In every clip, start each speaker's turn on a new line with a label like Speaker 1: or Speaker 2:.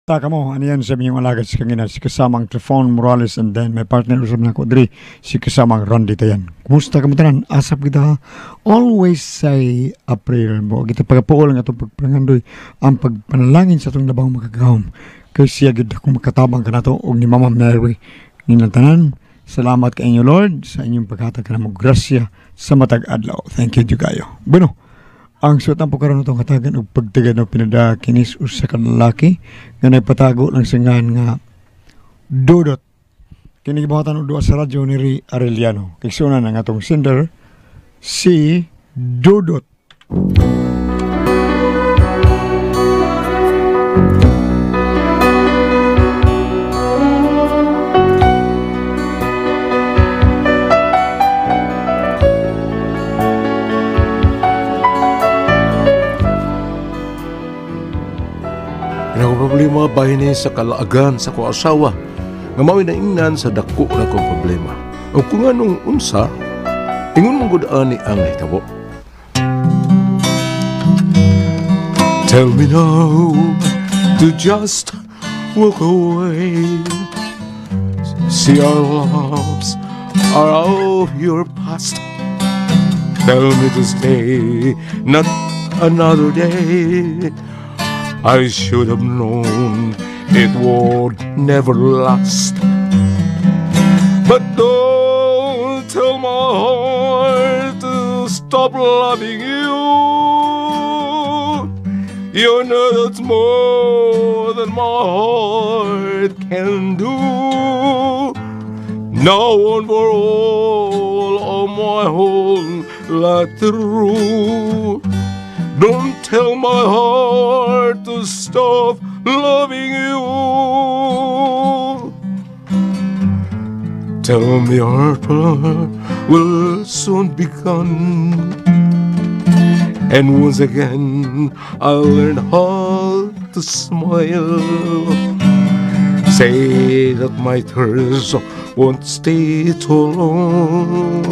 Speaker 1: Taka mo, ano yan sabi yung alagad si kangina, si kasamang Trifon Morales and then my partner usap na ko, Dre, si kasamang Randy Tayan. Kumusta ka mo tanan? Asap kita, always say April mo. Kita pagpukol nga itong pagparangandoy, ang pagpanalangin sa itong labang makagahom. Kaya siya gid akong makatabang ka na to, o ni Mama Mary. Ninatanan, salamat ka inyo Lord, sa inyong paghatag ka na mo grasya sa matag adlaw. Thank you kayo. Bueno, ang suot ang pagkaroon itong katagan o pagtagad na pinada kinis o sa kanlalaki nga nagpatago ng singan nga Dudot. Kinigibahatan o doa sa radyo ni Ri Arellano. Kiksuna ng atong sender, si Dudot.
Speaker 2: Problema bahin sa kalaagan sa ko asawa nga mao na ingnan sa dako na kong problema. O kung anong unsa, ingon mong gudaan ni ang hitabo. Tell me now to just walk away. See our loves are of your past. Tell me to stay, not another day. I should have known it would never last. But don't tell my heart to stop loving you. You know that's more than my heart can do. Now and for all of my whole life through. Don't tell my heart to stop loving you. Tell me our love will soon be gone. And once again I'll learn how to smile. Say that my tears won't stay too long.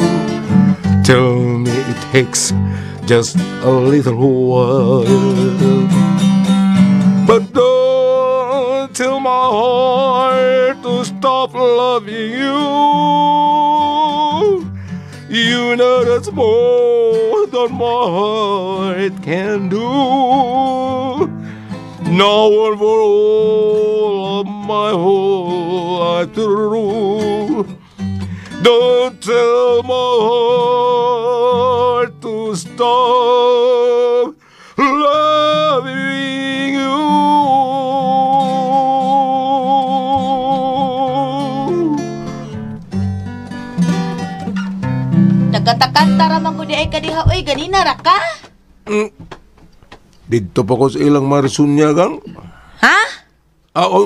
Speaker 2: Tell me it takes just a little while. But don't tell my heart to stop loving you. You know that's more than my heart can do. Now and for all of my whole life through. Don't tell my heart to stop loving you.
Speaker 3: Nagkatakanta ramang ko di ay kadiha. Uy, ganina ra ka?
Speaker 2: Dito pa ko sa ilang marisunyagang.
Speaker 3: Ha?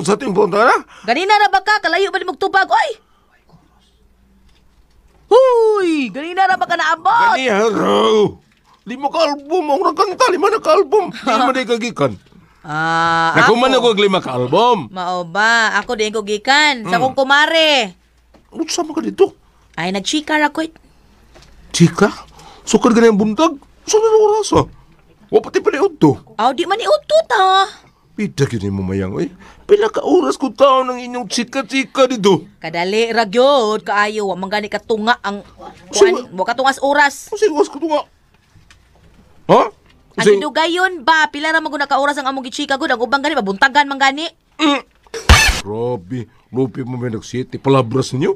Speaker 2: Sa ating punta na?
Speaker 3: Ganina ra ba ka? Kalayo ba ni magtubag? Uy! Huy! Ganina ra ba ka naabot?
Speaker 2: Ganina raw. Di mo ka-album. Ang nakanta, lima na ka-album. Di mo na ikagikan. Nakuman ako lima ka-album.
Speaker 3: Mao ba? Ako di ko gikan. Sa kong kumare.
Speaker 2: Ano sama ka dito?
Speaker 3: Ay, nag-chika ra ko.
Speaker 2: Chika? Sukad ka na yung buntag? Saan na oras ah? O pati pa niod to?
Speaker 3: Aw, di man ni utot ah.
Speaker 2: Pida yun mo mayang eh. Pila ka oras ko tao ng inyong chika-chika dito.
Speaker 3: Kadali ra gyud kaayo wa man gani katunga ang kuan, wa katungas oras.
Speaker 2: Kasi oras ko to nga. Ha?
Speaker 3: Ang idugayon ba pila ra maguna ka oras ang among gichika gud ang ubang gani mabuntagan man gani.
Speaker 2: Grabe, lupi mo may nagsiti. Palabras ninyo?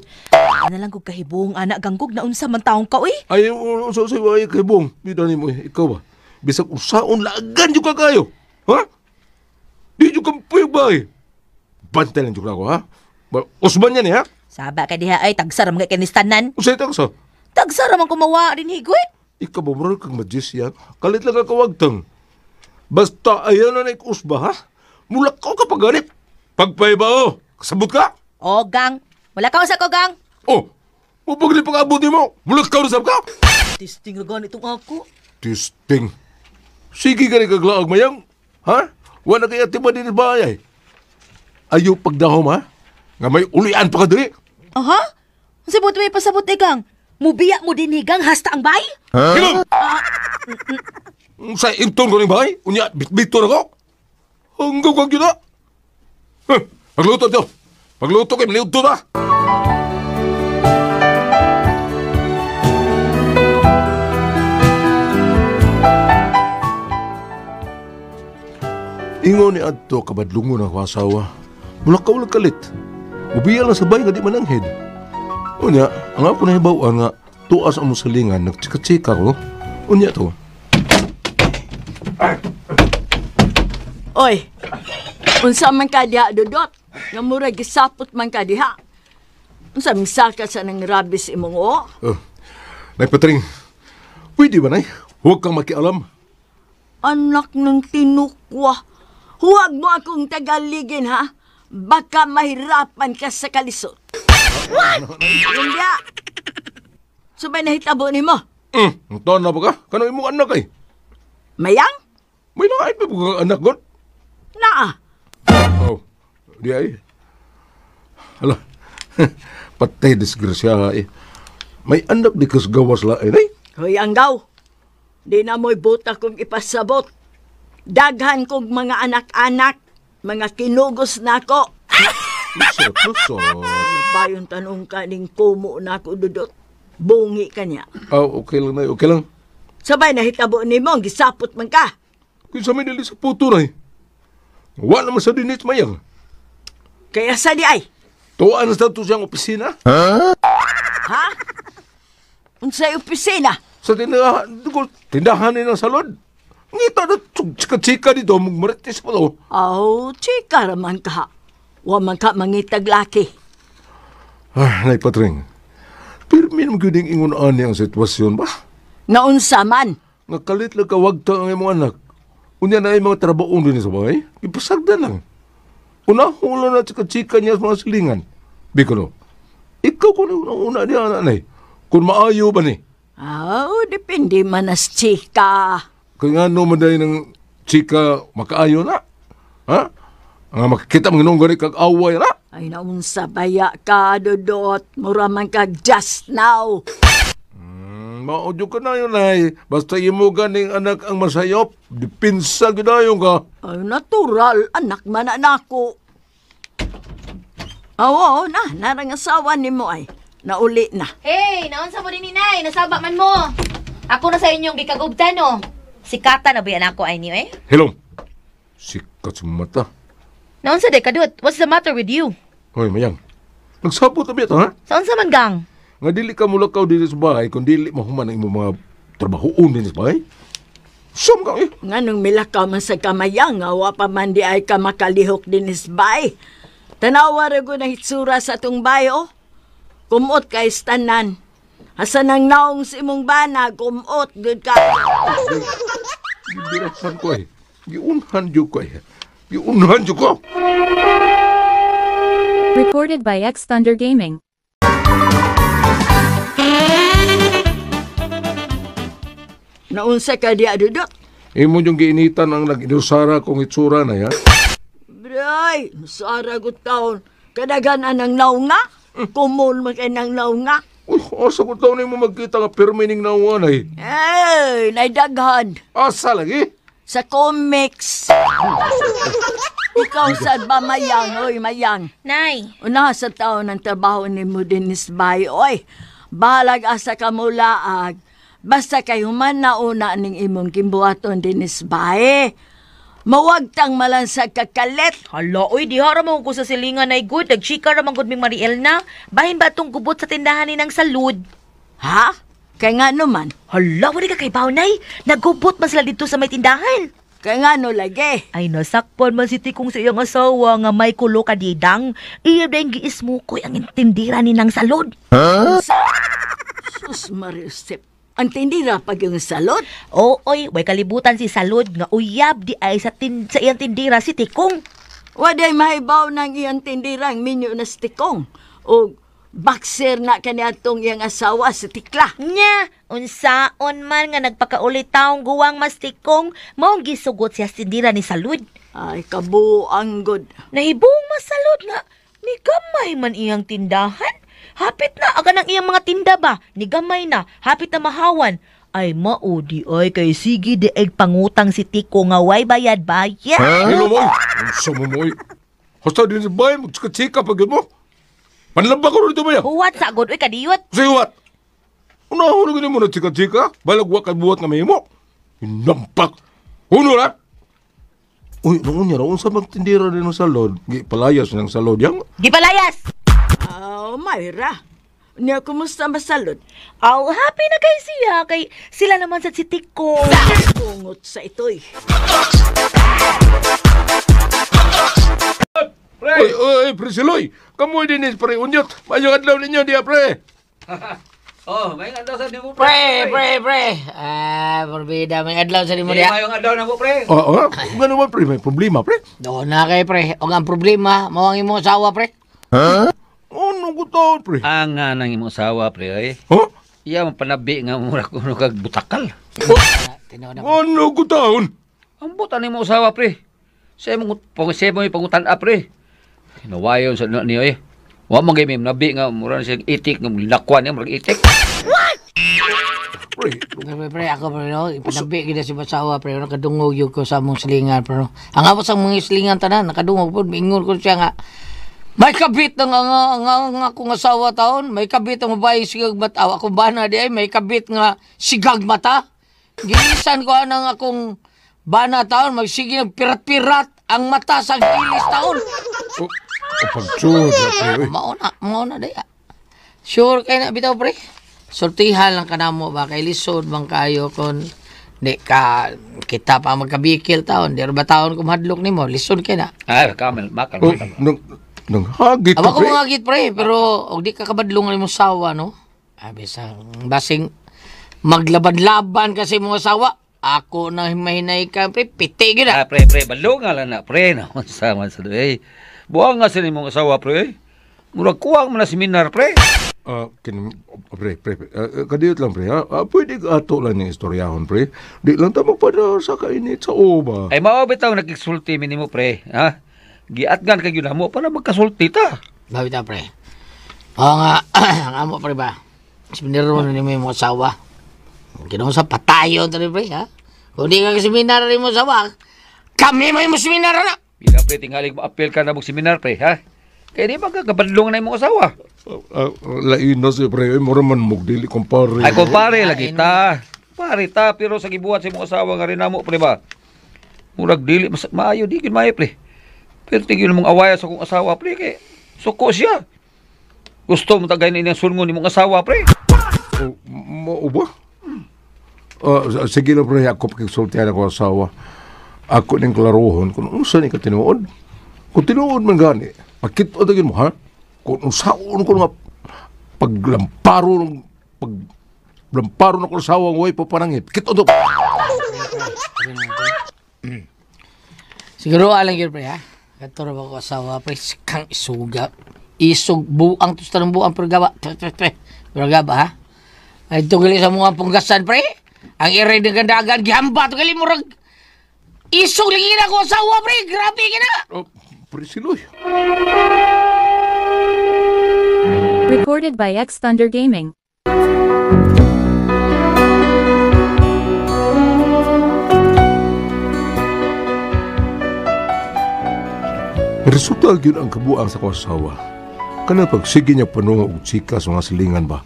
Speaker 3: Ano lang kog kahibong anak ganggog na unsa man taong ka uy.
Speaker 2: Ay, sa ay kahibong. Bida ni mo, ikaw ba? Bisag usaon lagan yung kakayo. Ha? Di yung kampoy ba eh? Bantay lang yung ako, ha? Usban yan eh, ha?
Speaker 3: Saba ka diha ay tagsara mga kanistanan.
Speaker 2: Usay tagsa?
Speaker 3: Tagsara man kumawa din higwit.
Speaker 2: Ikaw ba mo kang magician? Kalit lang ka kawagtang. Basta ayan na usba, ha? Mulak ka kapag ganit. Pagpay ba, oh? Kasabot ka?
Speaker 3: O, gang. Wala ka sa ko, gang.
Speaker 2: Oh, mapagli pag-abuti mo. Mulak ka usap ka?
Speaker 3: Testing na ganitong ako.
Speaker 2: Testing? Sige ka rin kaglaag mayang. Ha? Wala kaya tiba din ba ay? Ayaw pagdahom, ha? Nga may ulian pa ka diri.
Speaker 3: Aha? Sabot may pasabot eh, gang. Mubiya mo din higang hasta ang bay?
Speaker 2: Higang! Sa imton ko rin bay? Unya, bitbito na ko? Hanggang kag yun na? Pagluto to. Pagluto kay maliw to na. Ingon ni Adto kabadlungon ako asawa. Mulakaw lang kalit. Ubiya lang sabay nga di mananghid. Unya, ang ako nahibawaan nga tuas ang musalingan, nagtsika-tsika ko. Unya to.
Speaker 4: Oy, unsa man ka diha, Dudot? Nga murag gisapot man ka diha. Unsa misaka sa nang rabis imong o?
Speaker 2: Nay Patring, pwede ba nay? Huwag kang makialam.
Speaker 4: Anak ng tinukwa. Huwag mo akong tagaligin, ha? Baka mahirapan ka sa kalisod. Hindi. Subay na hitabo ni mo.
Speaker 2: Ang taon na ba ka? Kanang imong anak ay?
Speaker 4: Mayang?
Speaker 2: May nakait pa ba anak god?
Speaker 4: Naa.
Speaker 2: Oh, di ay. Hala, patay disgrasya eh. May anak di kasgawas lain ay.
Speaker 4: Hoy, Anggaw. Di na mo'y buta kong ipasabot. Daghan kong mga anak-anak. Mga kinugos na ko.
Speaker 2: Puso.
Speaker 4: Bayon tanong ka ning kumo na ko, Dudot. Bungi ka niya.
Speaker 2: Okay lang na, okay lang.
Speaker 4: Sabay na hitabo ni mo, gisapot man ka.
Speaker 2: Kung sa may dali sa puto na eh. Wala naman sa dinit mayang.
Speaker 4: Kaya sa di ay.
Speaker 2: Tuwaan na to siyang opisina.
Speaker 4: Ha? Unsay opisina?
Speaker 2: Sa tindahan ng salod. Ngita na chika-chika dito, magmaritis pa daw.
Speaker 4: Chika raman ka. Wa man ka mangitag laki.
Speaker 2: Nay Patring, pirmin mo gyuding ingon ani ang sitwasyon ba?
Speaker 4: Naunsa man.
Speaker 2: Nga kalit lang kawagta ang imong anak. Unya na yung mga trabaong din sa bahay, ipasagda lang. Unahong lang na chika-chika niya sa mga silingan. Bikono, ikaw kung una niya, nanay, kung maayo ba ni?
Speaker 4: Depende man as chika.
Speaker 2: Kaya nga naman dahil ng chika makaayo na. Ha? Nga makikita mga nung gani kag-away na.
Speaker 4: Ay, naunsa baya ka, Dudot. Mura man ka just now.
Speaker 2: Maudyo ka na yun, ay. Basta imo ganing anak ang masayop, dipinsa gidayon ka.
Speaker 4: Ay, natural. Anak man anako. Oo, narang asawa ni mo ay. Nauli na.
Speaker 3: Hey, naunsa mo din ni Nay, nasaba man mo. Ako na sa inyong gikagubtan, no. Sikata na ba yan ako ay niyo eh?
Speaker 2: Hello. Sikat sa mata.
Speaker 3: Naunsa de kadut, what's the matter with you?
Speaker 2: Hoy, mayang. Nagsabot na ba ito, ha?
Speaker 3: Saunsa man gang?
Speaker 2: Nga dili ka mulakaw dili sa bahay kung dili mahuman ang imong mga trabahoon din sa bahay. Sum ka eh.
Speaker 4: Nganong milakaw man sa kamayang, awa pa man di ay ka makalihok din isbay. Tanawa rin ko na hitsura sa itong bayo. Kumot ka istanan. Asa nang naong si imong bana, kumot, good ka.
Speaker 2: Gibirasan ko eh. Giunhan dyo ko eh. Giunhan dyo ko.
Speaker 5: Recorded by X Thunder Gaming.
Speaker 4: Naunsa ka di Dudot?
Speaker 2: Imo yung giinitan ang nag-inusara kong itsura na ya.
Speaker 4: Bray, nasara ko taon. Kadagan anang naunga? Kumul man kay nang naunga?
Speaker 2: Uy, asa ko taon mo magkita nga permining na uwanay.
Speaker 4: Ay, naidaghan.
Speaker 2: Asa lagi?
Speaker 4: Sa comics. Ikaw sad ba mayang, oy mayang?
Speaker 3: Nay,
Speaker 4: Una sa taon ng trabaho ni mo din isbay, oy. Balag asa ka mulaag. Basta kay human na una ning imong kimbuhaton din isbay. Mawag tang malansag kakalit.
Speaker 3: hala, oy, di hara mo ko sa silingan ay good. Nagchika ramang good ming Mariel na. Bahin ba itong gubot sa tindahan ni ng salud?
Speaker 4: Ha? Kaya nga naman.
Speaker 3: Hala, wala ka kay Paunay. Naggubot man sila dito sa may tindahan.
Speaker 4: Kaya nga no lagi.
Speaker 3: Ay, nasakpan man si Tikong sa iyang asawa nga may kulo ka didang. Iya dahil giismukoy ang intindira ni ng salud.
Speaker 4: Sus Marisip. Ang tindira pag yung salot.
Speaker 3: Oy, way kalibutan si salud nga uyab di ay sa iyang tindira si Tikong.
Speaker 4: Waday mahibaw ng iyang tindirang minyo na stikong. O boxer na kaniatong iyang asawa si Tikla.
Speaker 3: Nya, unsaon man nga nagpakaulit taong guwang mas Tikong, maong gisugot siya sa tindira ni salud.
Speaker 4: Ay, kabuang good.
Speaker 3: Nahibong mas salud nga, ni gamay man iyang tindahan. Hapit na, aga ng iyang mga tinda ba? Ni gamay na, hapit na mahawan. Ay, maudi ay kay sige de pangutang si Tiko nga way bayad-bayad.
Speaker 2: Hello, moy. Unsa mo, moy? Hasta din sa bahay, magchika-chika pag yun mo. Panlamba ko rito ba yan?
Speaker 3: Huwat sa agod, uy, kadiyot.
Speaker 2: Say what? Unahon na ganyan mo na chika-chika, balagwa ka buhat nga may mo. Hinampak. Uno na! Uy, noon niya, noon sa magtindira din ng salod, palayas ng salod yang.
Speaker 3: Di palayas!
Speaker 4: Mayra. Niya, kumusta masalod?
Speaker 3: Aw, happy na kay siya, kay sila naman sa si Tiko.
Speaker 4: Pungot sa ito'y.
Speaker 2: Pre! Oy, pre Siloy, kamoy din is pre unyot. Mayong adlaw ninyo diya, pre.
Speaker 6: Oh, may adlaw sa mo
Speaker 7: Pre. Porbida, may adlaw sa mo diya.
Speaker 6: Mayong adlaw na mo pre.
Speaker 2: Oo, gano'n ba, pre? May problema, pre?
Speaker 7: Doon na kay pre. O ang problema, mawang imong asawa, pre.
Speaker 2: Ha? Ano ko taon, pre?
Speaker 6: Ang nga nang imong asawa pre ay.
Speaker 2: Ha?
Speaker 6: Iya man panabi nga mura kuno kag butakal.
Speaker 7: Tinaw na.
Speaker 2: Ano ko taon?
Speaker 6: Ang butan nimo asawa pre. Sa imong pangutan pre. Hinawayon sa niyo eh. Wa man gay nabi nga mura siya itik nga lakwan niya murag itik.
Speaker 2: Pre,
Speaker 7: Pre, ako pre, no? Ipanabi kita si asawa, pre. Nakadungog yun ko sa mong silingan, pre. No? Ang abot sa mga silingan tanan, nakadungog po. Mingon ko siya nga. May kabit ng nga akong asawa taon. May kabit ang babae sigag mata. Ako ba na di ay may kabit nga sigag mata. Gilisan ko anang akong bana taon. Magsige ng pirat-pirat ang mata sa gilis taon.
Speaker 2: pagtsud, pre.
Speaker 7: Mauna di. Sure kayo na bitaw, pre. Sortihan lang ka na mo ba? Kay lisod bang kayo kung di ka kita pa magkabikil taon. Di ba taon kumahadlok ni mo? Lisod kayo na.
Speaker 6: Ay, kamel makal.
Speaker 2: Nang hagit,
Speaker 7: Aba ko
Speaker 2: pre.
Speaker 7: mga git, pre, pero og di ka kabadlungan mo sawa, no? Bisang basing maglabad-laban kasi mo sawa. Ako na mahinay ka, pre, piti gid.
Speaker 6: Ah, pre, balo nga lang na pre na sama sa doy. Buang nga sa imong asawa pre. Murag kuwang man na seminar pre.
Speaker 2: Pre, kadiyot lang, pre, ha? Pwede ka ato lang yung istoryahon, pre. Di lang tamo pa sa kainit sa oba.
Speaker 6: Ay mao bitaw nagkisulti minimo pre, ha? Giatgan kay gyud mo para magkasulti ta.
Speaker 7: Bawi ta, pre. Oo nga, ang amo, pre ba? Seminaro na ni mo asawa. Ginawa sa patayon ta, pre, ha? Kung di ka seminar ni mo asawa, kami may mo seminar na.
Speaker 6: Bila pre tingali mo-appeal ka na mong seminar pre, ha? Kaya di ba kakabadlong na imong asawa?
Speaker 2: Lain na si pre, mura man mugdili kumpare.
Speaker 6: Ay kumpare lagi ta. Pare ta pero sa gibuhat sa imong asawa nga rin namo pre ba? Murag dili maayo di gid maayo pre. Pero tigil mong awaya sa kong asawa pre kay suko siya. Gusto mo tagay na sungon imong asawa pre.
Speaker 2: Mo ba? Sige na pre, ako pakisultihan ako asawa. Ako ning klarohon kung unsa ni ka tinuod. Kung tinuod man gani, makita tagin mo ha? Kung unsaon ko nga paglamparo ng asawa ng way papanangit. Kita to.
Speaker 7: Siguro alang yun, pre, ha? Katuro ba ko asawa, pre, kang isuga. Isug buang tos tanong buang pergawa. Pergawa, ha? Ay, ito gali sa mga punggasan, pre. Ang iray ng gandagan, gihamba, ito gali murag. Isug lagi na ko asawa, pre. Grabe ka na.
Speaker 2: Pre, siloy.
Speaker 5: Recorded by X Thunder Gaming.
Speaker 2: Resulta gyud ang kabuang sa kasawa. Kana pagsige niya panungo og chika sa mga silingan ba.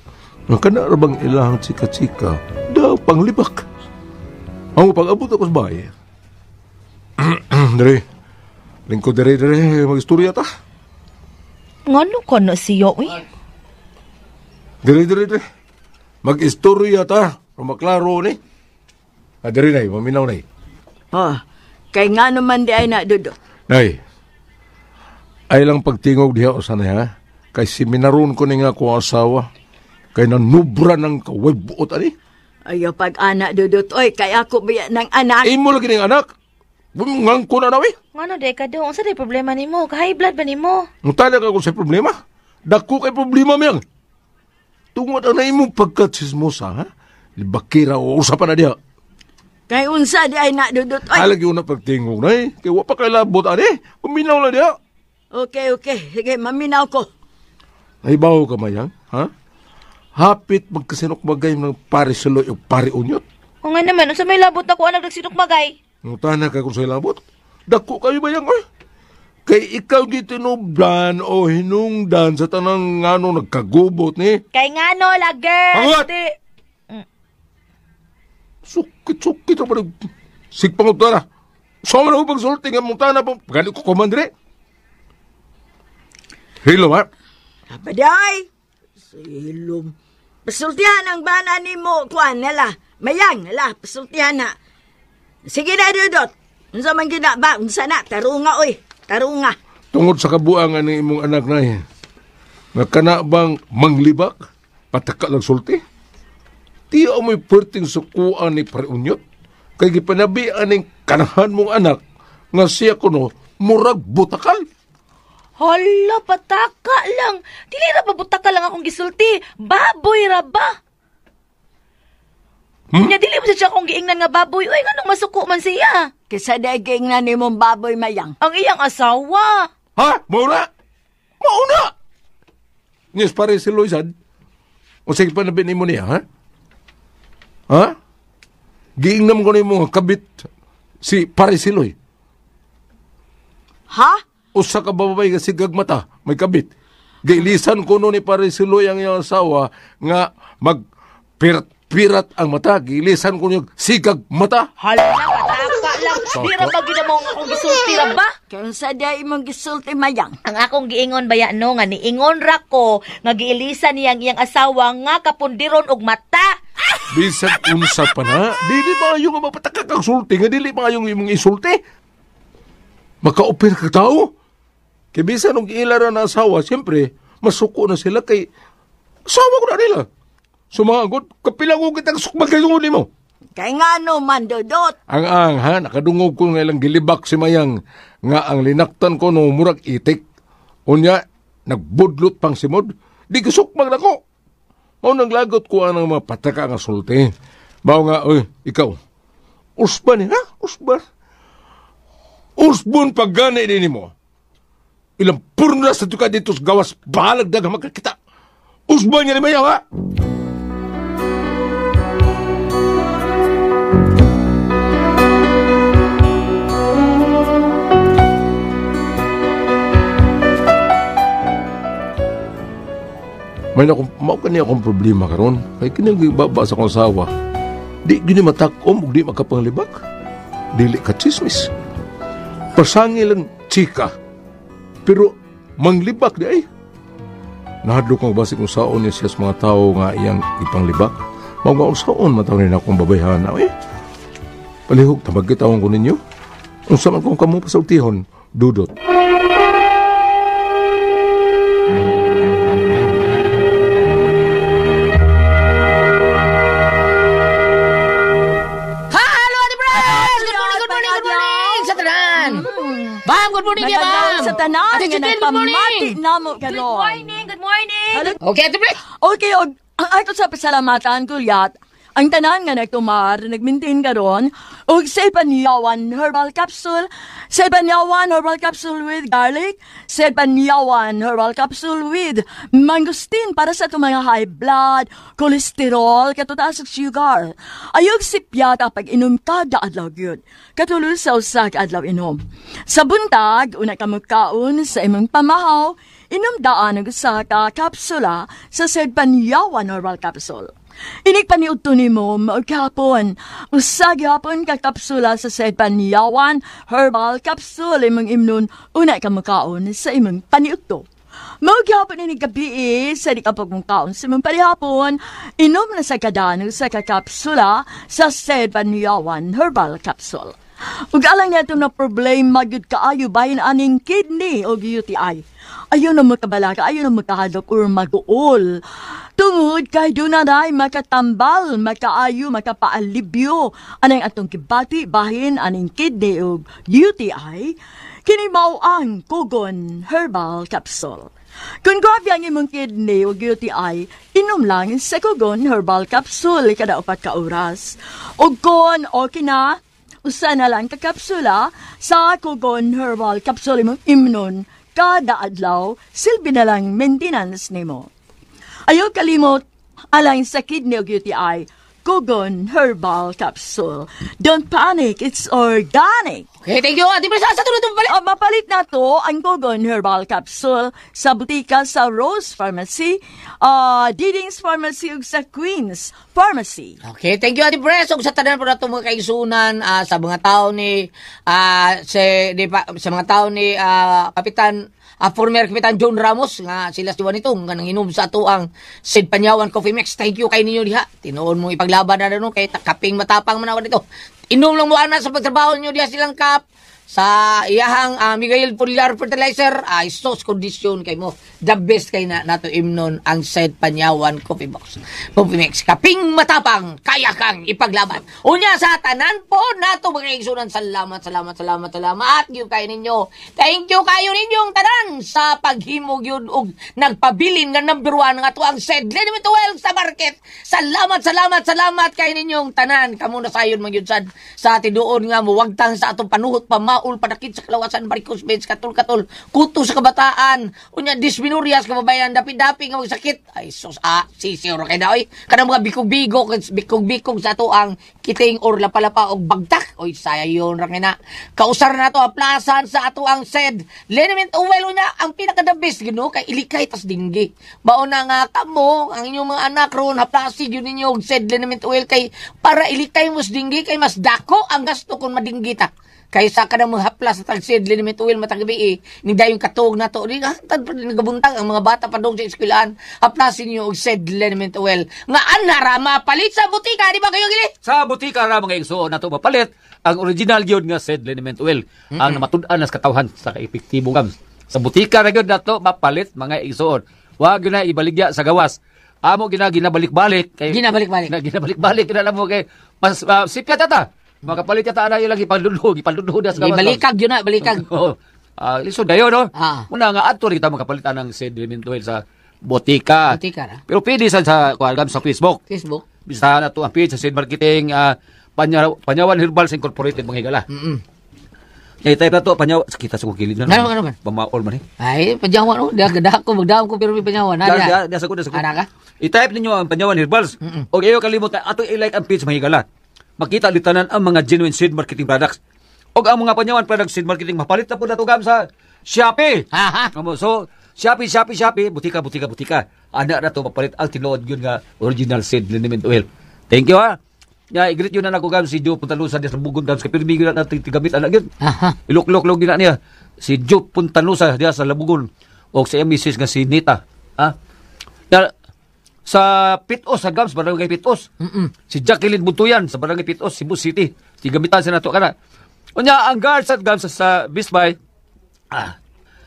Speaker 2: Ang kana ra bang ilahang chika-chika, daw panglibak. Ang pag-abot ako sa bahay. Dere. Lingkod dere mag-istorya ta.
Speaker 3: Ngano ka na siya, uy?
Speaker 2: Dere. Mag-istorya ta. Maklaro ni. Dere nay, maminaw nay.
Speaker 4: Oh, kay nga naman di ay na, Dudo.
Speaker 2: Nay. Ay lang pagtingog diha o sanay ha. Kay seminaron ko ni nga ko asawa. Kay nanubra ng kaway buot ani.
Speaker 4: Ayaw pag-anak, Dudot. Oy, kay ako biya ng anak.
Speaker 2: Imo lagi ng anak. Bungang ko na nawi.
Speaker 3: Ngano, Deka, do? Ang sa problema ni mo? Ka-high blood ba ni mo?
Speaker 2: Ang talaga ako sa problema. Dako kay problema miyang. Tungod ang na imong pagkatsismosa ha. Libakira o usapan na diha.
Speaker 4: Kay unsa di ay na, Dudot. Oy,
Speaker 2: Halagi na pagtingog na eh. Kaya wapa kay labot ani. Uminaw na diha.
Speaker 4: okay. Sige, maminaw ko.
Speaker 2: Naibaw ka mayang, ha? Hapit magkasinok magay ng pari suloy o pari unyot.
Speaker 3: O nga naman, sa may labot ako, anak nagsinok magay.
Speaker 2: Nung tanak ka kung sa labot. Dako kayo ba yang, oy? Kay ikaw gitinubdan o hinungdan sa tanang ngano nagkagubot ni.
Speaker 3: Kay nga no, lager.
Speaker 2: Angat! Sukit-sukit ako na. Sigpangot na. Sama na ko pagsulti nga mong tanah po. Pagkali ko komandre. Hello, ha?
Speaker 4: Abaday! Silom. Pasultihan ang bana ni mo, kuan, nala. Mayang, nala, pasultihan na. Sige na, Dudot. Unsa man gina ba? Unsa na? Tarunga, oy. Tarunga.
Speaker 2: Tungod sa kabuangan ng imong anak na eh. Nga kana bang manglibak? Pataka lang sulti? Tiyo mo'y perting sukuan ni Pariunyot. Kay gipanabian ng kanahan mong anak nga siya kuno murag butakal.
Speaker 3: Hala, pataka lang. Dili ra ba butaka lang akong gisulti. Baboy ra ba? Nya dili mo siya akong giingnan nga baboy. Uy, nganong masuko man siya?
Speaker 4: Kisa daging na ni mong baboy mayang.
Speaker 3: Ang iyang asawa.
Speaker 2: Ha? Mauna? Mauna! Yes, pare si Loisan. O sige pa nabinin mo niya, ha? Ha? Giingnam ko na yung mga kabit si pare si Loy.
Speaker 4: Ha?
Speaker 2: Usa ka babay nga sigag mata, may kabit. Gailisan ko no ni pare si Loy ang iyang asawa nga magpirat ang mata. Gailisan ko niyo sigag mata.
Speaker 3: Hala, pataka lang. Di ra ba ginamong akong gisulti ra ba?
Speaker 4: Kung sa day imong gisulti mayang.
Speaker 3: Ang akong giingon baya no nga niingon ra ko nga giilisan niyang iyang asawa nga kapundiron og mata.
Speaker 2: Bisan unsa pa na, dili ba yung mapataka kang sulti, nga dili ba yung imong isulti? Maka-oper ka tao? Kaya bisan nung ilara na asawa, siyempre, masuko na sila kay asawa ko na nila. Sumagot, kapilang ko kitang sukmagkayuni mo.
Speaker 4: Kay nga no man, Dudot.
Speaker 2: Ang ha, nakadungog ko nga ilang gilibak si Mayang, nga ang linaktan ko no murag itik. Unya, nagbudlot pang simod, di kasukmag na ko. Mao nang lagot ko ang mga pataka nga sulti. Mao nga, oy, ikaw, usban ha? Usban? Usbon paggana din mo. Ilang purna sa tuka dito sa gawas, bahalag dagang magkakita. Usban niya ni Mayang ha? May kaniya akong problema karon. Kaya kinagibaba sa akong asawa. Di gini matakom o di makapanglibak. Dili ka chismis. Pasangi lang chika. Pero manglibak di ay. Nahadlo kong basi kung saon niya siya sa mga tao nga iyang ipanglibak. Mga saon matawin na akong babayhan na eh. Palihog, tabagkitawang ko ninyo. Kung saan kong kamu pasultihon, Dudot.
Speaker 7: Ma'am, good morning, ma'am.
Speaker 4: Magandang sa tanan.
Speaker 7: Ate Judel, good morning.
Speaker 4: Namo
Speaker 3: Good morning, good morning.
Speaker 7: Okay, Ate Bre.
Speaker 4: Okay, ang ato sa pasalamatan, Kulyat, ang tanan nga nagtumar, nagmintin karon og sa Panyawan Herbal Capsule, sa Panyawan Herbal Capsule with garlic, sa Panyawan Herbal Capsule with mangosteen para sa itong mga high blood, cholesterol, katutaas og sugar. Ayog sipyata pag inom kada adlaw gyud. Katulad sa usa ka adlaw inom. Sa buntag, una ka magkaon sa imong pamahaw, inom daan og usa ka kapsula sa Sed Panyawan Herbal Capsule. Inig paniudto nimo maghapon. Usag hapon ka kapsula sa Sed Panyawan Herbal Capsule imong imnon una ka makaon sa imong paniudto. Maghapon inig gabi sa di ka pagmungkaon sa imong panihapon, inom na sa kadano sa kakapsula sa Sed Panyawan Herbal Capsule. Ug alang nato na problema gyud kaayo bahin aning kidney o UTI. Ayaw na magkabalaka, ayaw na magkahadok or mag-uol. Tungod kay dunanay makatambal, makaayo, makapaalibyo. Anang atong kibati, bahin, aning kidney o UTI, kinimaw ang Kugon Herbal Capsule. Kung grabe ang imong kidney o UTI, inom lang sa Kugon Herbal Capsule kada 4 ka oras. O kung okay na, usa na lang kakapsula sa Kugon Herbal Capsule imong imnon kada adlaw, silbi na lang maintenance nimo. Ayaw kalimot, alang sa kidney o UTI, Kugon Herbal Capsule. Don't panic, it's organic.
Speaker 7: Okay, thank you, Ate Pres. Sa tulad balik.
Speaker 4: Mapalit na to ang Gogon Herbal Capsule sa butika sa Rose Pharmacy, Diding's Pharmacy ug sa Queen's Pharmacy.
Speaker 7: Okay, thank you, Ate Pres. Ug sa tanan po na itong mga kaigsunan sa mga tao ni sa mga tao ni Kapitan former Kapitan John Ramos nga sila si Juanitong nga nanginom sa ato ang Sid Panyawan Coffee Mix. Thank you kay ninyo diha. Tinuon mo ipaglaban na no kay kaping matapang man dito. Inom lang mo ana sa pagtrabaho niyo diha silang kap sa iyahang Miguel Pulilar Fertilizer sos condition kay mo the best kay nato imnon ang Sid Panyawan Coffee Mix kaping matapang kaya kang ipaglaban unya sa tanan po nato mga igsunan. Salamat gyud kay ninyo. Thank you kayo ninyong tanan sa paghimog yun og nagpabilin nga number 1 nga to ang Sid Liniment Oil sa market. Salamat kay ninyong tanan. Kamo na sayon magyud sad sa tiduon nga muwagtang sa atong panuhot pamaul padakit sa kalawasan varicose veins katul kuto sa kabataan unya dysmenorias kababayan dapi-dapi nga magsakit ay sus sisiyo kay daoy kanang mga bikog-bikog sa ato ang kiting or lapalapa og bagtak oy sayon ra kay na kausar na to aplasan sa ato ang Sid Liniment Oil unya ang pinaka the best gino kay ilikay tas dinggi mao na nga kamo ang inyong mga anak ron haplasi gyud ninyo og Sid Liniment Oil kay para ilikay mo sa dinggi kay mas dako ang gasto kung madinggita kaysa ka na mga haplas sa tag-Sid Liniment Oil matagabi ni dayong katog na to tad pa din nagabuntag ang mga bata pa dong sa eskwelahan haplasin niyo og Sid Liniment Oil nga anara mapalit sa butika di ba kayo gili
Speaker 6: Sa butika ra mga igsuon nato mapalit ang original gyud nga Sid Liniment Oil ang namatud-an nas katawhan sa kaepektibo gam. Sa butika ra gyud nato mapalit mga igsuon. Wa gyud na ibaligya sa gawas. Amo ginabalik-balik kay ginabalik-balik na mo kay mas sipya tata. Makapalit yata na yung lagi ipaludhod sa gawas.
Speaker 7: Balikag yun na, balikag.
Speaker 6: Lisod dayo, no?
Speaker 7: Muna
Speaker 6: nga ato rin kita makapalitan ng Sid Liniment Oil sa botika.
Speaker 7: Butika ra.
Speaker 6: Pero pwede sa Facebook. Bisa na to ang page sa Sid Marketing Panyawan Herbals Incorporated mga higala. Type na to, kita sa kukilid na.
Speaker 7: Ano man?
Speaker 6: Pamaol man eh.
Speaker 7: Ay, Panyawan, oh. Magdahak ko, pero may Panyawan.
Speaker 6: Diya sa ko.
Speaker 7: Ana ka?
Speaker 6: I-type ninyo ang Panyawan Herbals. O kayo kalimutan, ato i-like ang page mga higala. Makita litanan ang mga genuine Sid Marketing products. O ang mga Panyawan products Sid Marketing, mapalit na po na ito sa Shopee. So, Shopee, butika. Ana na to mapalit ang tinuod yun nga original Sid Liniment Oil. Thank you ha. I-greet yun na ako si Joe Puntalusa diya sa Bugon gam. Kapag may gina natin tigamit anak yun. Ilok-lok din na niya. Si Joe Puntalusa diya sa Labugon. O sa Mrs. nga si Nita. Sa Pitos, sa Gams, Barangay Pitos. Si Jacqueline Buntuyan sa Barangay Pitos, Cebu City. Tigamitan siya na ito ka na. Unya, ang guards at Gams sa Bisbay,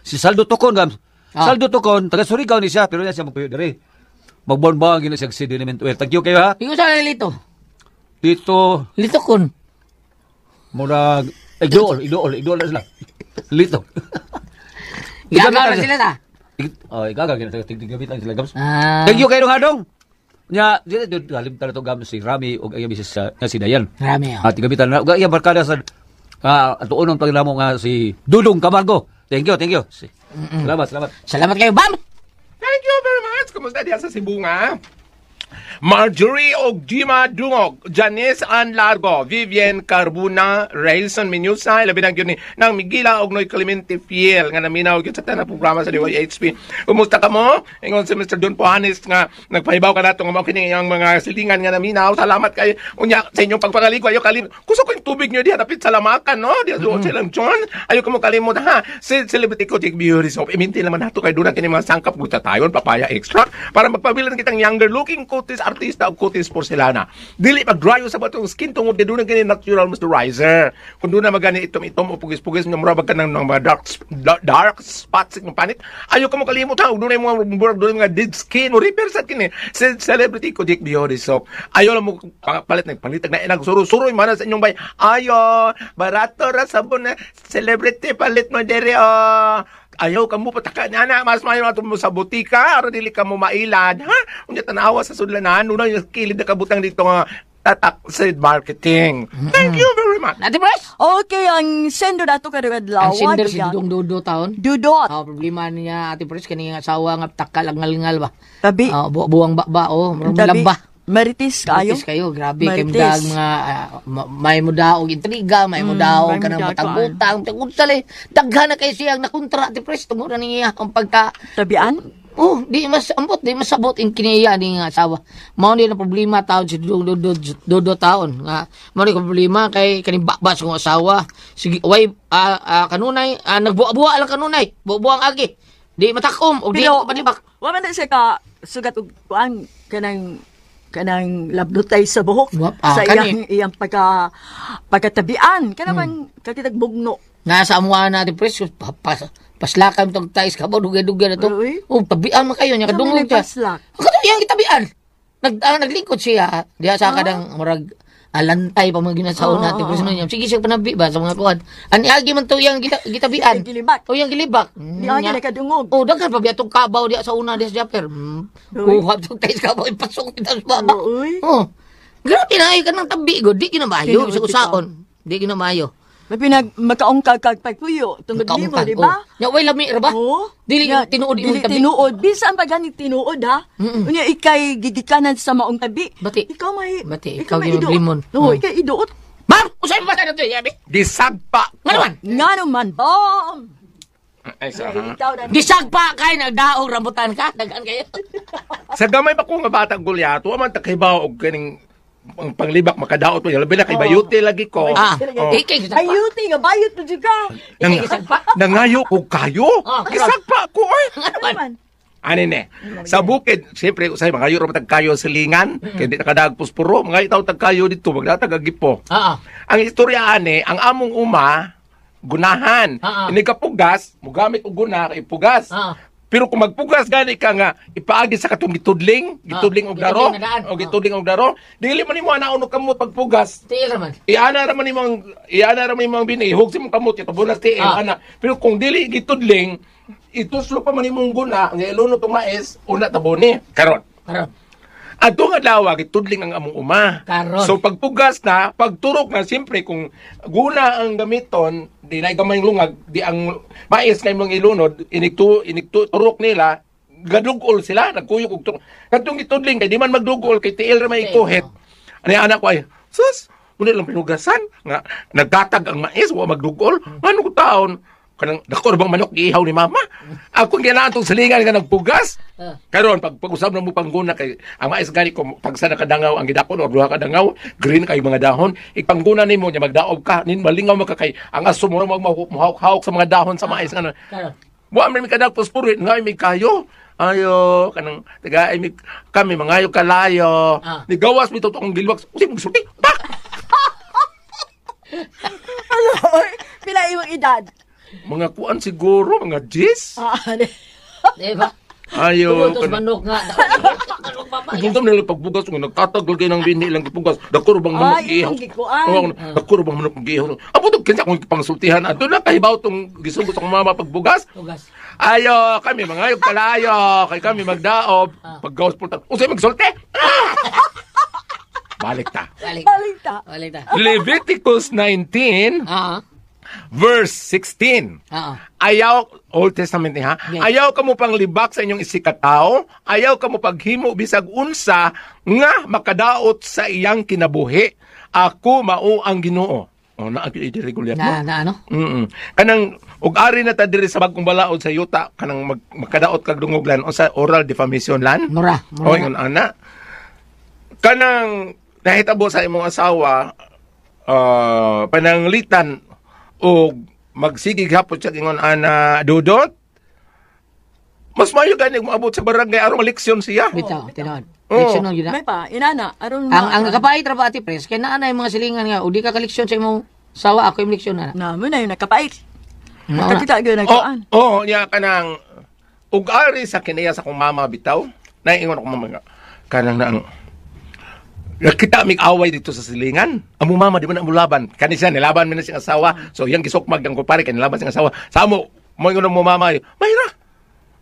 Speaker 6: si Saldo Tocon, Gams. Saldo Tocon, taga Surigao ni siya, pero niya siya magpuyo dari. Magbon-bon, gina siya Sid Liniment Oil. Thank you kayo ha.
Speaker 7: Ikaw saan lito?
Speaker 6: Dito.
Speaker 7: Lito kon.
Speaker 6: Murag, idol na sila. Lito.
Speaker 7: Gagawa na sila sa?
Speaker 6: Ikaga, tigamitan sila, Gams. Thank you kayo hadong. Nya, dito galim tala to Gams si Rami o ay misis si Dayan.
Speaker 7: Rami.
Speaker 6: Tigamitan na. Iya barkada sa tuon ng paglamo nga si Dudong Camargo. Thank you. Salamat
Speaker 7: kayo, Bam.
Speaker 2: Thank you very much. Kumusta diya sa Cebu nga? Marjorie og Gima Dungog, Janice Ann Largo, Vivian Carbuna, Railson Menyusa, labi ng yun ni nang Migila og Noy Clemente Fiel nga naminaw yun sa tanang programa sa DYHP. Kumusta ka mo? Ingon si Mr. Don Puhanes nga nagpahibaw ka na itong makining ang mga silingan nga naminaw. Salamat kayo. Unya sa inyong pagpagalig ayo kalim. Kuso ko yung tubig nyo diya napit sa lamakan, no? Diya doon silang John. Ayo ko mo kalimot ha. Celebrity ko Jake Beauty Soap. Iminti naman nato kayo doon ang kini mga sangkap glutathione, papaya extract para magpabilin kitang younger looking kutis artista og kutis porcelana. Dili pag-dryo sa batong skin tungod di doon kini natural moisturizer. Kung doon na magani itom-itom o pugis-pugis nga murag ka ng mga dark spots ng panit. Ayo ko mo kalimot ha. Doon na mga murag doon mga dead skin o repair sa kini. Celebrity ko Jake Beauty Soap. Ayo lang mo palit na inag suro-suroy man sa inyong bay. Ayo, barato ra sabon na celebrity palit mo dere ayaw ka mo pataka na mas mayo ato mo sa butika aron dili ka mo mailan ha unya tanawa sa sudlanan uno yung kilid na kabutang dito nga tatak Sid Marketing. Thank you very much.
Speaker 7: Ate Pres?
Speaker 4: Okay, ang sender dato kada adlaw.
Speaker 7: Ang sender si Dudong Dudo taon.
Speaker 4: Dudot.
Speaker 7: Problema niya Ate Pres kani nga asawa nga takal ang ngal ba.
Speaker 4: Tabi.
Speaker 7: Buwang ba malamba.
Speaker 4: Maritis kayo.
Speaker 7: Maritis kayo, grabe kay
Speaker 4: Marites.
Speaker 7: dag mga may mo daog intriga, may mo daog
Speaker 4: may
Speaker 7: kanang
Speaker 4: mo
Speaker 7: matag-utang, unsale daghan na kay siyang nakontra ti pres tungod niya ang pagka
Speaker 4: Tabian?
Speaker 7: oh, di masabot in kiniya ni nga asawa. Mao ni na problema taon si do taon nga mao ni problema kay kaning bakbas kong asawa. Sige, way kanunay nagbuwa lang kanunay, bubuang agi. Di matakom og di
Speaker 4: Pero,
Speaker 7: palibak.
Speaker 4: wa man na siya ka sugat og kuan kanang labdutay sa buhok sa iyang pagkatabian kana man kakitag bugno.
Speaker 7: Nasa amuan natin pres paslakam tong tais ka ba dugay-dugay na to.
Speaker 4: Uy.
Speaker 7: Oh, tabian man kayo nya kadungog siya.
Speaker 4: Paslak.
Speaker 7: Kato yang itabian. Naglingkod siya diha sa kadang murag alantay pa mga ginasaon natin pres niya. Sige siya panabi ba sa mga kuan. Ani agi man to yang gitabian.
Speaker 4: Gilibak.
Speaker 7: O yang gilibak.
Speaker 4: Di agi nakadungog.
Speaker 7: Oh, daghan pa biya tong kabaw diha sa una diha sa Japer. Kuha tong tais kabaw ipasok kita sa baba.
Speaker 4: Uy.
Speaker 7: Oh. Grabe na ay kanang tabi go, di kinamayo
Speaker 4: Tinuod
Speaker 7: sa
Speaker 4: ikaw.
Speaker 7: usaon. Di kinamayo.
Speaker 4: May magkaongkag kag pagpuyo tungod nimo, di ba?
Speaker 7: Nya way lami ra ba?
Speaker 4: Oo.
Speaker 7: Dili
Speaker 4: Nga,
Speaker 7: tinuod
Speaker 4: dili
Speaker 7: imong tabi.
Speaker 4: tinuod. Bisan pa ganit tinuod ha. Unya ikay gigikanan sa maong tabi.
Speaker 7: Bati.
Speaker 4: Ikaw may
Speaker 7: Ikaw may limon.
Speaker 4: Oo, ikay iduot.
Speaker 7: Ma'am, usay ba ka na to, yabi?
Speaker 2: Disagpa.
Speaker 7: Nga naman,
Speaker 4: Nga naman, bom!
Speaker 2: Ay, sa
Speaker 4: Ikaw na.
Speaker 7: gisag pa kay nagdaog rambutan ka, dagan kayo.
Speaker 2: Sa gamay pa ko nga batang gulyato, aman takibaw og kaning ang panglibak makadaot mo. Labi na kay bayute lagi ko. Oh.
Speaker 7: Ikay gisag pa.
Speaker 4: Ayuti nga, bayot na juga.
Speaker 7: Ikay gisag pa.
Speaker 2: Nangayo ko kayo. Gisagpa ko ay.
Speaker 7: Nga naman.
Speaker 2: Ani ne. Sa bukid, siyempre, usay mangayo ra matag kayo sa lingan, kay di nakadag puspuro, mga itaw tag kayo dito, magdatag agipo.
Speaker 7: Oo.
Speaker 2: Ang istorya ani, ang among uma gunahan. Ini ka pugas, mugamit og guna kay pugas. Pero kung magpugas gani ka nga ipaagi sa katong gitudling og daro,
Speaker 7: gitudling na daan.
Speaker 2: o gitudling og daro, dili man nimo anaon og kamot pagpugas.
Speaker 7: Tiil raman.
Speaker 2: Iana ra man imong binihog sa imong kamot ito bunas tiil ana. Pero kung dili gitudling, ituslo pa man imong guna nga iluno tong mais una taboni. Karon. Ato nga dawa gitudling ang among uma.
Speaker 7: Karon.
Speaker 2: So pagpugas na, pagturok na siyempre kung guna ang gamiton, di na gamay lungag, di ang mais na imong ilunod, turok nila, gadugol sila, nagkuyog og turok. Katong gitudling kay di man magdugol kay tiil ra may ikuhit. Ani anak ko ay, sus, muna lang pinugasan nga nagtatag ang mais wa magdugol. Ano ko taon? Kanang dako bang manok giihaw ni mama? Ako ginahan tong salingan nga nagpugas. Karon pag-usab na mo pangguna kay ang mais gani ko pagsa nakadangaw ang gidakon or duha ka dangaw, green kay mga dahon, ipangguna nimo nya magdaog ka, nin malingaw mo ka kay ang aso mo mahawk sa mga dahon sa mais nga. Wa man mi kadag puspuro nga mi kayo. Ayo kanang taga ay kami mangayo kalayo. Ni gawas mi totong gilwak. Usi mo sulti.
Speaker 4: Ano? Pila imong edad?
Speaker 2: Mga kuan siguro, mga 10.
Speaker 7: Di ba?
Speaker 2: Ayo.
Speaker 7: Tutos manok nga. Manok pa pa.
Speaker 2: Kung kami nalang pagbugas, kung nagtatagal kayo ng bini ilang ipugas, dako bang manok giihaw? Dako bang manok giihaw? Abo itong kinsa kong pangsultihan. Ato na kahibaw itong gisugos akong mama pagbugas.
Speaker 7: Tugas.
Speaker 2: Ayo, kami mga ayog kalayo. Kay kami magdaob. Paggawas po tayo. Usay magsulti? Balik ta.
Speaker 7: Balik ta.
Speaker 2: Leviticus 19, verse 16. Ayaw, Old Testament ha? Ayaw ka mo pang libak sa inyong isikataw, ayaw ka mo paghimo bisag unsa nga makadaot sa iyang kinabuhi. Ako mao ang Ginoo. Oh, na i-regular mo.
Speaker 7: Na ano?
Speaker 2: Kanang ug ari na ta diri sa bagong balaod sa yuta kanang makadaot kag dungoglan o sa oral defamation lan.
Speaker 7: Mura.
Speaker 2: O yun ana. Kanang nahitabo sa imong asawa pananglitan o magsigig hapon siya ingon ana dudot, mas mayo gani moabot sa barangay aron maleksyon siya.
Speaker 7: Bitaw, tinawad.
Speaker 2: Oo.
Speaker 7: Leksyon nung yun
Speaker 4: May pa, inana. Aron
Speaker 7: Ang kapait ra ba ati pres, kay naa na yung mga silingan nga, o di ka kaleksyon sa imong sawa, ako yung leksyon na.
Speaker 4: na mo na yung nakapait.
Speaker 7: Mao na.
Speaker 4: Nakakita gyud nagkaan.
Speaker 2: Nya kanang ug ari sa kinaya sa kong mama bitaw, naingon ako mama nga kanang naang nakita mig away dito sa silingan. Amo mama di man amo laban. Kani siya nilaban man na siyang asawa. So yang gisukmag ang kupare kay nilaban siyang asawa. Samo mo ingon mo mama,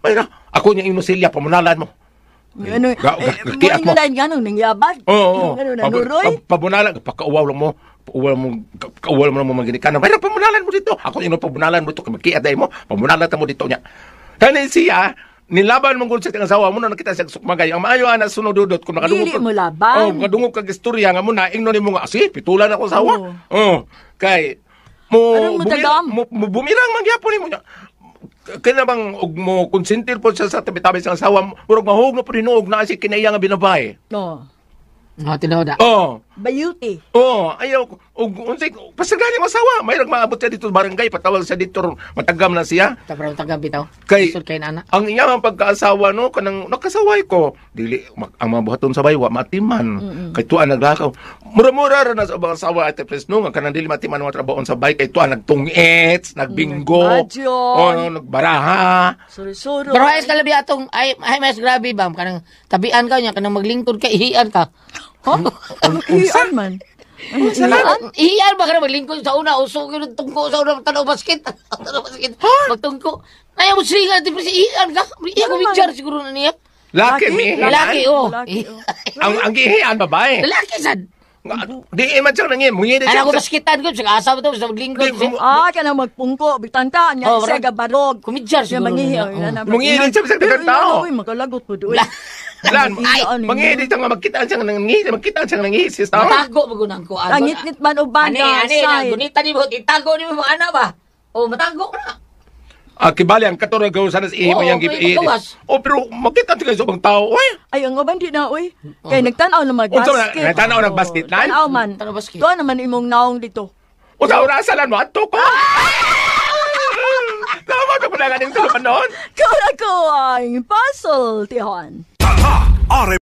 Speaker 2: Mayra, ako niya inusilya pamunalan mo.
Speaker 4: Ano?
Speaker 2: Kiat mo.
Speaker 4: Mo ganong nangyabag.
Speaker 2: Oo.
Speaker 4: Ano nanuroy?
Speaker 2: Pabunalan, pakauwaw lang mo. Pauwaw mo magini ka na. Mayra, pamunalan mo dito. Ako yung pamunalan mo dito. Kaya makiat mo. Pamunalan mo dito niya. Kani siya, nilaban mong gud sa tiyang asawa mo na nakita siya sukmagay. Ang maayo ana sunod dudot kung nakadungog.
Speaker 4: Dili mo laban.
Speaker 2: Oh, kadungog kag istorya nga mo na ingnon nimo nga si pitulan ako asawa.
Speaker 4: Oo.
Speaker 2: Oh, kay mo
Speaker 4: Anong mo tagam?
Speaker 2: bumirang mangyapon nimo niya. Kaya bang og mo konsentir po siya sa tabi-tabi sa asawa, murag mahog na prinuog na si kinaiya nga binabay.
Speaker 4: No.
Speaker 7: Tinaw da.
Speaker 2: Oh.
Speaker 4: Bayuti.
Speaker 2: Oh, ayaw ko. Unsay pasagani ang asawa, may maabot siya dito sa barangay, patawag siya dito, matagam na siya.
Speaker 7: Tabrang taga bitaw.
Speaker 2: Kay
Speaker 7: Isod kay nana.
Speaker 2: ang iyang pagkaasawa no kanang nakasaway ko, dili ang mga buhaton sa baywa matiman. Kay tuan naglakaw. Mura-mura ra na sa mga asawa at presno nga kanang dili matiman mga trabaho sa bay kay tuan nagtungits, nagbingo.
Speaker 4: Nagmadyo.
Speaker 2: Oh, nagbaraha.
Speaker 4: Suri-suri.
Speaker 7: Pero ayos kalabi atong ay mas grabe bam kanang tabian ka niya kanang maglingkod ka ihian ka.
Speaker 4: Iyan man.
Speaker 7: Ihian ba kanang maglingkod sa una usog yung tungko sa una tanaw basket. Tanaw basket. Magtungko. Ayaw mo singa di si ihian ka. Iya ko picture siguro na niya.
Speaker 2: Laki mi.
Speaker 7: Lalaki oh.
Speaker 4: Lalaki, oh.
Speaker 2: Ang gihian babae.
Speaker 7: Lalaki sad.
Speaker 2: Di man siya nangin, mungiri
Speaker 7: Alam ko
Speaker 2: siya.
Speaker 7: basketan ko sa asa to sa maglingkod.
Speaker 4: Ka na magpungko. Bitan ka. Nya
Speaker 7: Oh,
Speaker 4: siya
Speaker 7: brad.
Speaker 4: gabarog.
Speaker 7: Kumidyar
Speaker 4: Siya
Speaker 7: siguro
Speaker 4: mangihi.
Speaker 7: niya.
Speaker 2: Mungiri siya sa dagang tao.
Speaker 4: Uy, magkalagot po doon.
Speaker 2: Lan,
Speaker 4: Ay,
Speaker 2: mangiri siya nga magkita siya nga nangisis tao.
Speaker 7: Matago magunang ko.
Speaker 4: Langit-ngit man o banda.
Speaker 7: Ani, gunita ni mo, itago ni mo mga ana ba? O, matago na.
Speaker 2: Kibali ang katoragaw sana sa ihimo
Speaker 7: Oo,
Speaker 2: yang
Speaker 7: may pagkawas.
Speaker 2: pero makita siya sa ibang tao. Uy,
Speaker 4: Ay, ang uban di na, uy. Kaya nagtanaw na
Speaker 2: Unsa man,
Speaker 4: mag-basket.
Speaker 2: nagtanaw ng basket lan?
Speaker 4: Tanaw man.
Speaker 7: Tanaw basket.
Speaker 4: Doon naman imong naong dito.
Speaker 2: o sa orasan lan mo ato ko. Tama ka pala ganing sa noon.
Speaker 4: Kau na ko ang puzzle, Tihan.
Speaker 8: Are